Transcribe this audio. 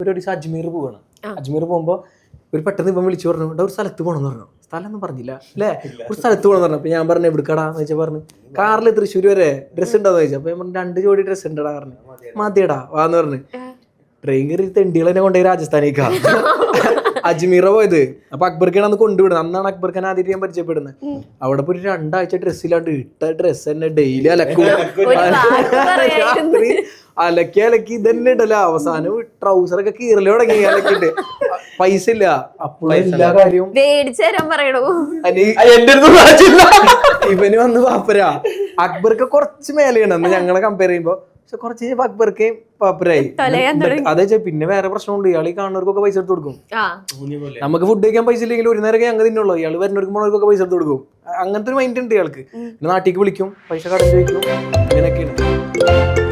പരിപാടി അജ്മീർ പോവാണ്. അജ്മീർ പോകുമ്പോൾ ഒരു പെട്ടെന്ന് ഇപ്പം വിളിച്ചു പറഞ്ഞു ഒരു സ്ഥലത്ത് പോകണമെന്ന് പറഞ്ഞു. സ്ഥലം ഒന്നും പറഞ്ഞില്ല അല്ലേ, ഒരു സ്ഥലത്ത് പോകണമെന്ന് പറഞ്ഞു. അപ്പൊ ഞാൻ പറഞ്ഞു എവിടെക്കടാന്ന് വെച്ചാൽ പറഞ്ഞു കാറിൽ തൃശ്ശൂർ വരെ ഡ്രസ്സ് ഉണ്ടോന്ന് ചോദിച്ചു. അപ്പൊ ഞാൻ പറഞ്ഞു 2 ജോഡി ഡ്രസ്സ് ഉണ്ടടാ പറഞ്ഞു. മതിയടാ വാന്ന് പറഞ്ഞു. ട്രെയിൻ കയറി തെണ്ടികളെന്നെ കൊണ്ടുപോയി രാജസ്ഥാനേക്കാ അജ്മീറ പോയത്. അപ്പൊ അക്ബർക്കാണ് അന്ന് കൊണ്ടുവിടുന്നത്. അന്നാണ് അക്ബർഖാൻ ആദ്യമായിട്ട് ഞാൻ പരിചയപ്പെടുന്നത്. അവിടെ പോയി 2 ആഴ്ച ഡ്രസ്സിലാണ്ട് ഇട്ട ഡ്രസ്സ് തന്നെ ഡെയിലി അലക്കും. രാത്രി അലക്കി ഇതന്നെ ഇടല. അവസാനം ട്രൗസറൊക്കെ കീറല് തുടങ്ങി അലക്കിട്ട്. പൈസ ഇല്ല. അപ്പോഴും എല്ലാ കാര്യവും ഇവന് വന്ന് പാപ്പരാ. അക്ബർക്ക് കുറച്ച് മേലെയാണ് അന്ന് ഞങ്ങളെ കമ്പയർ ചെയ്യുമ്പോ. പക്ഷെ കുറച്ച് കഴിഞ്ഞപ്പോ അക്ബർക്ക് പാപ്പരായി. അതെ പിന്നെ വേറെ പ്രശ്നമുണ്ട്. ഇയാൾ ഈ കാണുന്നവർക്കൊക്കെ പൈസ എടുത്ത് കൊടുക്കും. നമുക്ക് ഫുഡ് കഴിക്കാൻ പൈസ ഇല്ലെങ്കിൽ ഒരു നേരം ഞങ്ങൾ തിന്നുള്ളൂ. ഇയാൾ വരുന്നവർക്ക് പോണവർക്കൊക്കെ പൈസ എടുത്ത് കൊടുക്കും. അങ്ങനത്തെ ഒരു മൈൻഡ് ഉണ്ട് ഇയാൾക്ക്. നാട്ടിലേക്ക് വിളിക്കും, പൈസ കടം ചോദിക്കും, അങ്ങനെയൊക്കെയാണ്.